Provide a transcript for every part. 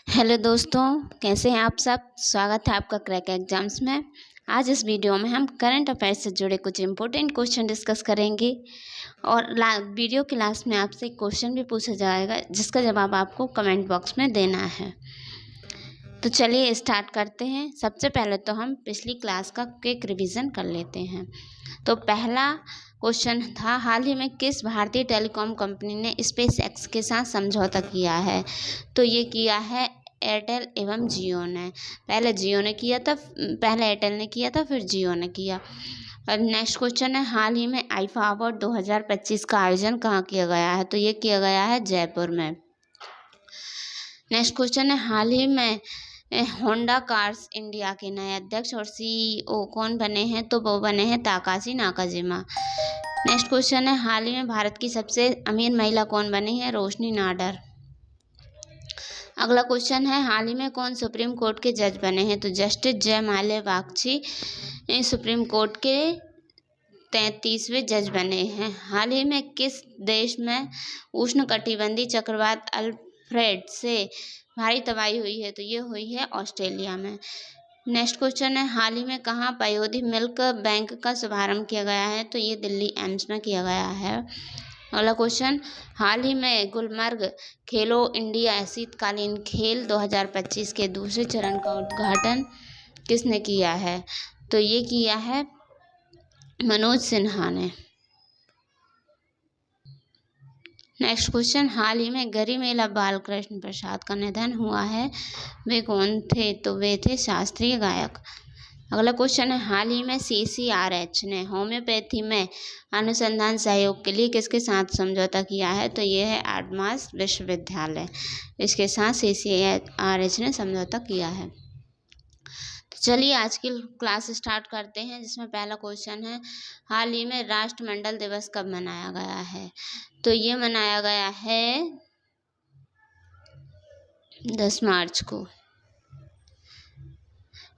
Hello दोस्तों, कैसे हैं आप सब। स्वागत है आपका क्रैक एग्जाम्स में। आज इस वीडियो में हम करंट अफेयर्स से जुड़े कुछ इम्पोर्टेंट क्वेश्चन डिस्कस करेंगे और वीडियो के लास्ट में आपसे एक क्वेश्चन भी पूछा जाएगा जिसका जवाब आपको कमेंट बॉक्स में देना है। तो चलिए स्टार्ट करते हैं। सबसे पहले तो हम पिछली क्लास का क्विक रिवीजन कर लेते हैं। तो पहला क्वेश्चन था, हाल ही में किस भारतीय टेलीकॉम कंपनी ने स्पेस एक्स के साथ समझौता किया है। तो ये किया है एयरटेल एवं जियो ने। पहले जियो ने किया था, पहले एयरटेल ने किया था, फिर जियो ने किया। और नेक्स्ट क्वेश्चन है, हाल ही में आईफा अवार्ड 2025 का आयोजन कहाँ किया गया है। तो ये किया गया है जयपुर में। नेक्स्ट क्वेश्चन है, हाल ही में होंडा कार्स इंडिया के नए अध्यक्ष और सीईओ कौन बने हैं। तो वो बने हैं ताकाशी नाकाजिमा। नेक्स्ट क्वेश्चन है, हाल ही में भारत की सबसे अमीर महिला कौन बनी है। रोशनी नाडर। अगला क्वेश्चन है, हाल ही में कौन सुप्रीम कोर्ट के जज बने हैं। तो justice Joymalya Bagchi supreme court के 33वें जज बने हैं। हाल ही में किस देश में उष्णकटिबंधीय चक्रवात अल्फ्रेड से भारी तबाही हुई है। तो ये हुई है ऑस्ट्रेलिया में। नेक्स्ट क्वेश्चन है, हाल ही में कहाँ पयोधी मिल्क बैंक का शुभारंभ किया गया है। तो ये दिल्ली एम्स में किया गया है। अगला क्वेश्चन, हाल ही में गुलमर्ग खेलो इंडिया शीतकालीन खेल 2025 के दूसरे चरण का उद्घाटन किसने किया है। तो ये किया है मनोज सिन्हा ने। नेक्स्ट क्वेश्चन, हाल ही में गरिमेला बालकृष्ण प्रसाद का निधन हुआ है, वे कौन थे। तो वे थे शास्त्रीय गायक। अगला क्वेश्चन है, हाल ही में CCRH ने होम्योपैथी में अनुसंधान सहयोग के लिए किसके साथ समझौता किया है। तो ये है आडमास विश्वविद्यालय, इसके साथ CCRH ने समझौता किया है। तो चलिए आज की क्लास स्टार्ट करते हैं, जिसमें पहला क्वेश्चन है, हाल ही में राष्ट्रमंडल दिवस कब मनाया गया है। तो ये मनाया गया है 10 मार्च को।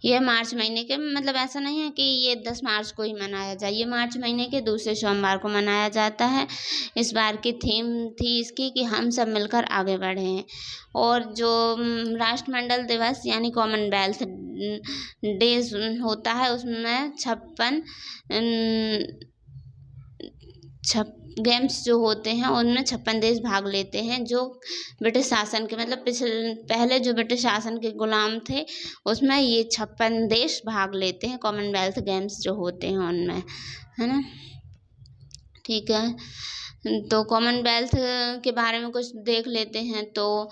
ये मार्च महीने के, मतलब ऐसा नहीं है कि ये 10 मार्च को ही मनाया जाए, ये मार्च महीने के दूसरे सोमवार को मनाया जाता है। इस बार की थीम थी इसकी कि हम सब मिलकर आगे बढ़ें। और जो राष्ट्रमंडल दिवस यानी कॉमनवेल्थ डे होता है, उसमें 56 गेम्स जो होते हैं उनमें 56 देश भाग लेते हैं, जो ब्रिटिश शासन के, मतलब पहले जो ब्रिटिश शासन के गुलाम थे उसमें ये 56 देश भाग लेते हैं कॉमनवेल्थ गेम्स जो होते हैं उनमें, है ना। ठीक है, तो कॉमनवेल्थ के बारे में कुछ देख लेते हैं। तो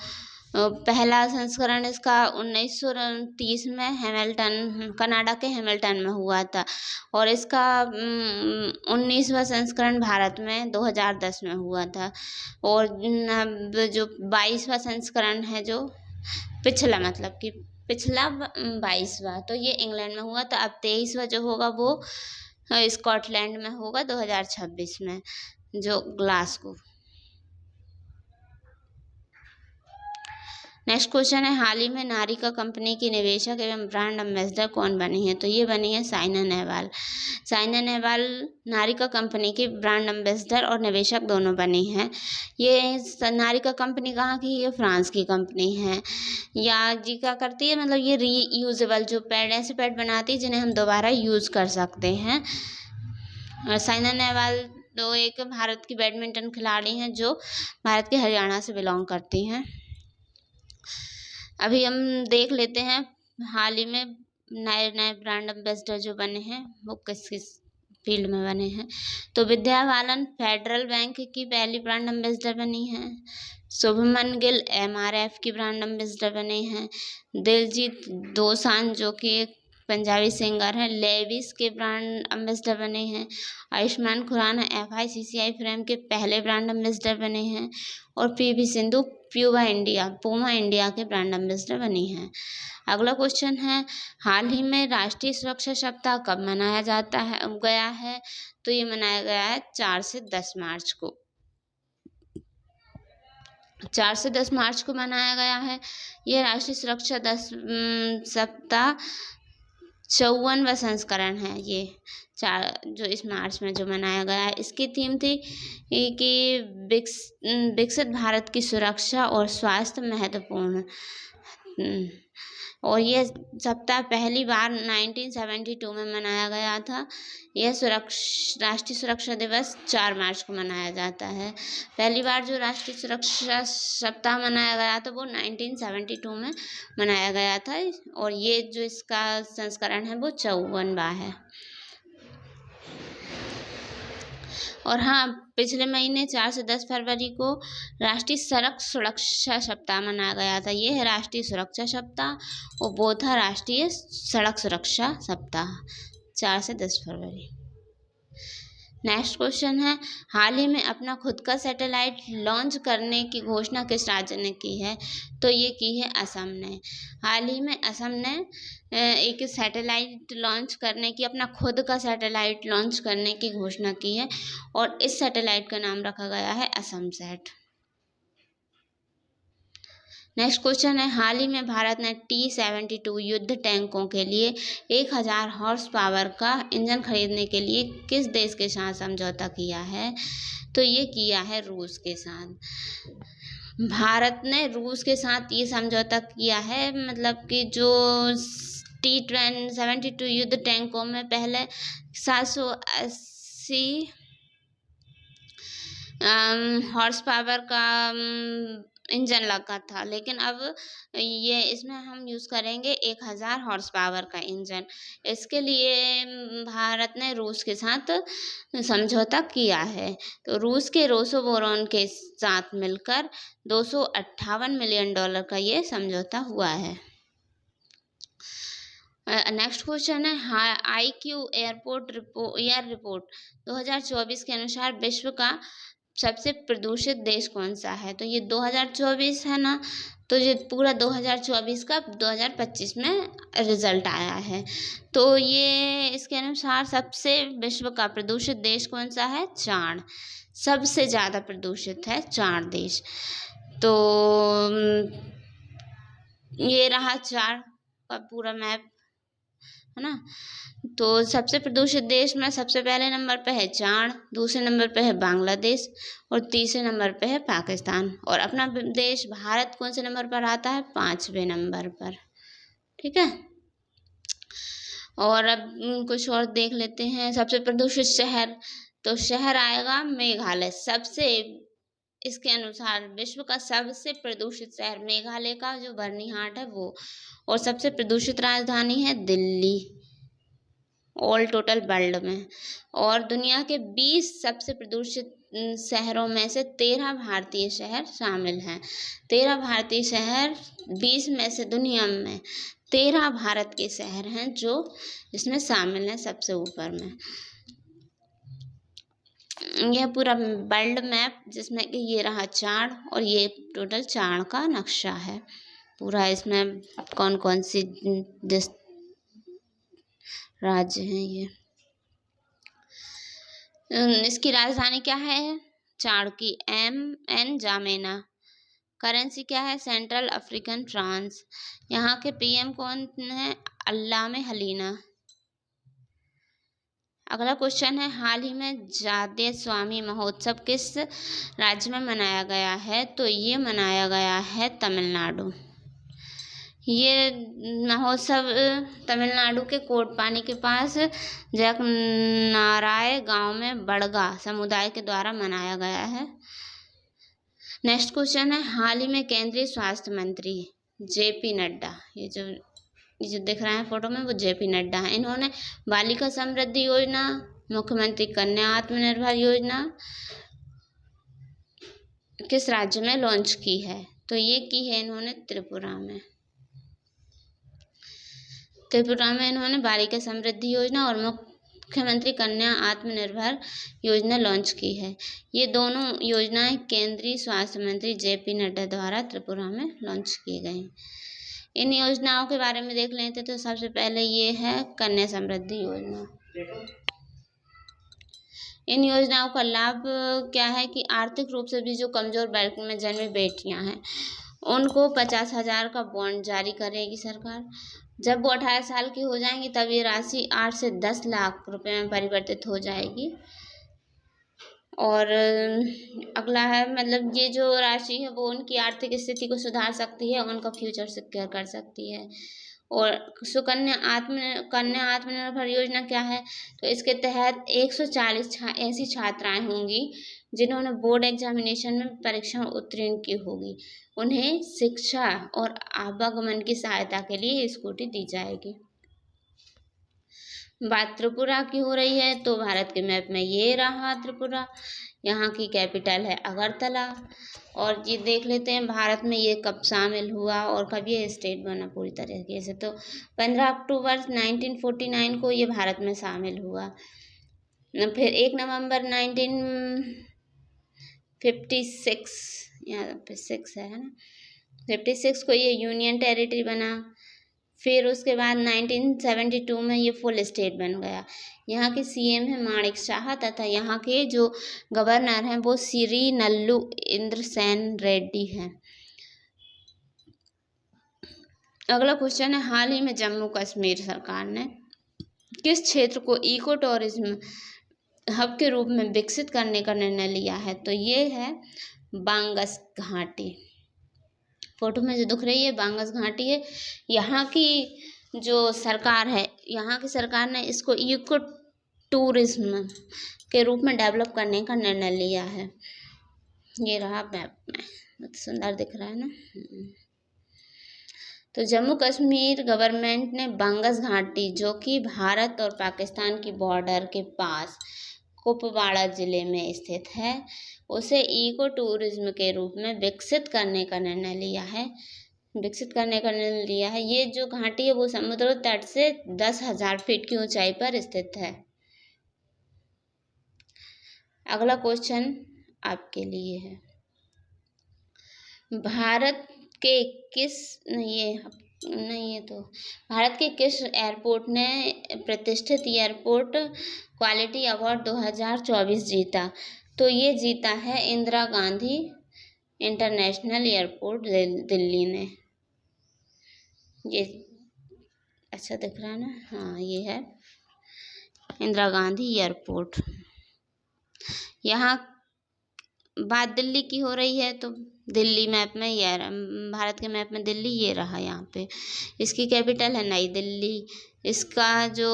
पहला संस्करण इसका 1930 में हैमिल्टन, कनाडा के हैमिल्टन में हुआ था। और इसका 19वां संस्करण भारत में 2010 में हुआ था। और जो 22वां संस्करण है, जो पिछला, मतलब कि पिछला 22वां, तो ये इंग्लैंड में हुआ था। अब 23वां जो होगा वो स्कॉटलैंड में होगा 2026 में, जो ग्लासगो। नेक्स्ट क्वेश्चन है, हाल ही में नारिका कंपनी की निवेशक एवं ब्रांड एम्बेसडर कौन बनी है। तो ये बनी है साइना नेहवाल। साइना नेहवाल नारिका कंपनी की ब्रांड एम्बेसडर और निवेशक दोनों बनी हैं। ये नारिका कंपनी कहाँ की, ये फ्रांस की कंपनी है। या जी क्या करती है, मतलब ये रीयूजेबल जो पैड, ऐसे पैड बनाती है जिन्हें हम दोबारा यूज़ कर सकते हैं। और साइना नेहवाल तो एक भारत की बैडमिंटन खिलाड़ी हैं जो भारत के हरियाणा से बिलोंग करती हैं। अभी हम देख लेते हैं हाल ही में नए ब्रांड एम्बेसडर जो बने हैं वो किस किस फील्ड में बने हैं। तो विद्या बालन फेडरल बैंक की पहली ब्रांड एम्बेसडर बनी है। शुभमन गिल MRF की ब्रांड एम्बेसडर बने हैं। दिलजीत दोसांझ जो कि एक पंजाबी सिंगर हैं, लेविस के ब्रांड एम्बेसडर बने हैं। आयुष्मान खुराना FICCI फ्रेम के पहले ब्रांड एम्बेसडर बने हैं। और PV सिंधु प्यूमा इंडिया के ब्रांड एम्बेसडर बनी हैं। अगला क्वेश्चन है, हाल ही में राष्ट्रीय सुरक्षा सप्ताह कब मनाया गया है। तो ये मनाया गया है 4 से 10 मार्च को। 4 से 10 मार्च को मनाया गया है। यह राष्ट्रीय सुरक्षा सप्ताह 54वां संस्करण है। ये जो इस मार्च में जो मनाया गया है, इसकी थीम थी कि विकसित भारत की सुरक्षा और स्वास्थ्य महत्वपूर्ण। और ये सप्ताह पहली बार 1972 में मनाया गया था। यह राष्ट्रीय सुरक्षा दिवस 4 मार्च को मनाया जाता है। पहली बार जो राष्ट्रीय सुरक्षा सप्ताह मनाया गया था वो 1972 में मनाया गया था, और ये जो इसका संस्करण है वो 54वां है। और हाँ, पिछले महीने 4 से 10 फरवरी को राष्ट्रीय सड़क सुरक्षा सप्ताह मनाया गया था। ये है राष्ट्रीय सुरक्षा सप्ताह, और वो था राष्ट्रीय सड़क सुरक्षा सप्ताह 4 से 10 फरवरी। नेक्स्ट क्वेश्चन है, हाल ही में अपना खुद का सैटेलाइट लॉन्च करने की घोषणा किस राज्य ने की है? तो ये की है असम ने। हाल ही में असम ने एक सैटेलाइट लॉन्च करने की, अपना खुद का सैटेलाइट लॉन्च करने की घोषणा की है, और इस सैटेलाइट का नाम रखा गया है असम सैट। नेक्स्ट क्वेश्चन है, हाल ही में भारत ने T-72 युद्ध टैंकों के लिए 1000 हॉर्स पावर का इंजन खरीदने के लिए किस देश के साथ समझौता किया है? तो ये किया है रूस के साथ। भारत ने रूस के साथ ये समझौता किया है, मतलब कि जो T-72 युद्ध टैंकों में पहले 780 हॉर्स पावर का इंजन लगा था, लेकिन अब ये इसमें हम यूज़ करेंगे 1000 हॉर्स पावर का इंजन। इसके लिए भारत ने रूस के साथ समझौता किया है। तो रूस के रोसोबोरोन के साथ मिलकर $258 मिलियन का ये समझौता हुआ है। नेक्स्ट क्वेश्चन है, IQ एयर रिपोर्ट 2024 के अनुसार विश्व का सबसे प्रदूषित देश कौन सा है? तो ये 2024 है ना, तो ये पूरा 2024 का 2025 में रिजल्ट आया है। तो ये इसके अनुसार सबसे विश्व का प्रदूषित देश कौन सा है? चार। सबसे ज़्यादा प्रदूषित है 4 देश। तो ये रहा 4 का पूरा मैप, है ना। तो सबसे प्रदूषित देश में सबसे पहले नंबर पे है चार, दूसरे नंबर पे है बांग्लादेश, और तीसरे नंबर पे है पाकिस्तान। और अपना देश भारत कौन से नंबर पर आता है? 5वें नंबर पर। ठीक है। और अब कुछ और देख लेते हैं। सबसे प्रदूषित शहर, तो शहर आएगा मेघालय। सबसे इसके अनुसार विश्व का सबसे प्रदूषित शहर मेघालय का जो बर्निहाट है वो। और सबसे प्रदूषित राजधानी है दिल्ली, ऑल टोटल वर्ल्ड में। और दुनिया के 20 सबसे प्रदूषित शहरों में से 13 भारतीय शहर शामिल हैं। 13 भारतीय शहर 20 में से दुनिया में 13 भारत के शहर हैं जो इसमें शामिल हैं सबसे ऊपर में। यह पूरा वर्ल्ड मैप, जिसमें कि ये रहा चार्ट, और ये टोटल चार्ट का नक्शा है पूरा। इसमें कौन कौन सी राज्य हैं ये। इसकी राजधानी क्या है? चार्ट की एन जामेना। करेंसी क्या है? Central African France. यहाँ के PM कौन है? अल्लामा हलीना। अगला क्वेश्चन है, हाल ही में जादे स्वामी महोत्सव किस राज्य में मनाया गया है? तो ये मनाया गया है तमिलनाडु। ये महोत्सव तमिलनाडु के कोटपानी के पास जगनाराय गांव में बड़गा समुदाय के द्वारा मनाया गया है। नेक्स्ट क्वेश्चन है, हाल ही में केंद्रीय स्वास्थ्य मंत्री JP नड्डा, ये जो दिख रहा है फोटो में वो JP नड्डा है। इन्होंने बालिका समृद्धि योजना, मुख्यमंत्री कन्या आत्मनिर्भर योजना किस राज्य में लॉन्च की है? तो ये की है इन्होंने त्रिपुरा में। त्रिपुरा में इन्होंने बालिका समृद्धि योजना और मुख्यमंत्री कन्या आत्मनिर्भर योजना लॉन्च की है। ये दोनों योजनाएं केंद्रीय स्वास्थ्य मंत्री JP नड्डा द्वारा त्रिपुरा में लॉन्च की गई। इन योजनाओं के बारे में देख लेते तो सबसे पहले ये है कन्या समृद्धि योजना। इन योजनाओं का लाभ क्या है कि आर्थिक रूप से भी जो कमजोर वर्ग में जन्मी बेटियां हैं उनको 50,000 का बॉन्ड जारी करेगी सरकार। जब वो 18 साल की हो जाएंगी तब ये राशि 8 से 10 लाख रुपए में परिवर्तित हो जाएगी। और अगला है मतलब ये जो राशि है वो उनकी आर्थिक स्थिति को सुधार सकती है, उनका फ्यूचर सिक्योर कर सकती है। और कन्या आत्मनिर्भर योजना क्या है? तो इसके तहत 140 ऐसी छात्राएं होंगी जिन्होंने बोर्ड एग्जामिनेशन में परीक्षा उत्तीर्ण की होगी। उन्हें शिक्षा और आवागमन की सहायता के लिए स्कूटी दी जाएगी। बात त्रिपुरा की हो रही है तो भारत के मैप में ये रहा त्रिपुरा, यहाँ की कैपिटल है अगरतला। और ये देख लेते हैं भारत में ये कब शामिल हुआ और कब ये स्टेट बना पूरी तरीके से। तो 15 अक्टूबर 1949 को ये भारत में शामिल हुआ। फिर 1 नवंबर 1956, यहाँ पे 6 है ना, 56 को ये यूनियन टेरिटरी बना। फिर उसके बाद 1972 में ये फुल स्टेट बन गया। यहाँ के सीएम है माणिक शाह तथा यहाँ के जो गवर्नर हैं वो श्री नल्लू इंद्रसेन रेड्डी हैं। अगला क्वेश्चन है, हाल ही में जम्मू कश्मीर सरकार ने किस क्षेत्र को इको टूरिज्म हब के रूप में विकसित करने का निर्णय लिया है? तो ये है बांगस घाटी। फोटो में जो दिख रही है बांगस घाटी है। यहाँ की जो सरकार है, यहाँ की सरकार ने इसको इको टूरिज्म के रूप में डेवलप करने का निर्णय लिया है। ये रहा मैप में, बहुत सुंदर दिख रहा है ना। तो जम्मू कश्मीर गवर्नमेंट ने बांगस घाटी जो कि भारत और पाकिस्तान की बॉर्डर के पास कुपवाड़ा जिले में स्थित है, उसे इको टूरिज्म के रूप में विकसित करने का निर्णय लिया है। ये जो घाटी है वो समुद्र तट से 10,000 फीट की ऊंचाई पर स्थित है। अगला क्वेश्चन आपके लिए है, भारत के किस एयरपोर्ट ने प्रतिष्ठित एयरपोर्ट क्वालिटी अवार्ड 2024 जीता? तो ये जीता है इंदिरा गांधी इंटरनेशनल एयरपोर्ट दिल्ली ने। ये अच्छा दिख रहा है ना, हाँ ये है इंदिरा गांधी एयरपोर्ट। यहाँ बात दिल्ली की हो रही है तो दिल्ली मैप में ये भारत के मैप में दिल्ली ये रहा यहाँ पे। इसकी कैपिटल है नई दिल्ली। इसका जो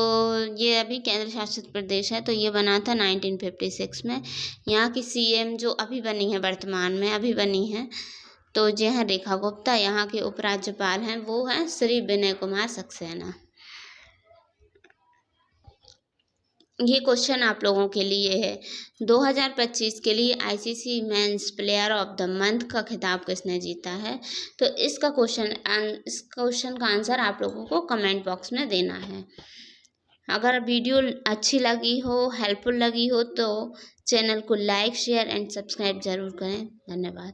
ये अभी केंद्र शासित प्रदेश है तो ये बना था 1956 में। यहाँ की सीएम जो अभी बनी है, वर्तमान में अभी बनी है, तो ये है रेखा गुप्ता। यहाँ के उपराज्यपाल हैं वो हैं श्री विनय कुमार सक्सेना। ये क्वेश्चन आप लोगों के लिए है, 2025 के लिए ICC men's player of the month का खिताब किसने जीता है? तो इस क्वेश्चन का आंसर आप लोगों को कमेंट बॉक्स में देना है। अगर वीडियो अच्छी लगी हो, हेल्पफुल लगी हो तो चैनल को लाइक, शेयर एंड सब्सक्राइब जरूर करें। धन्यवाद।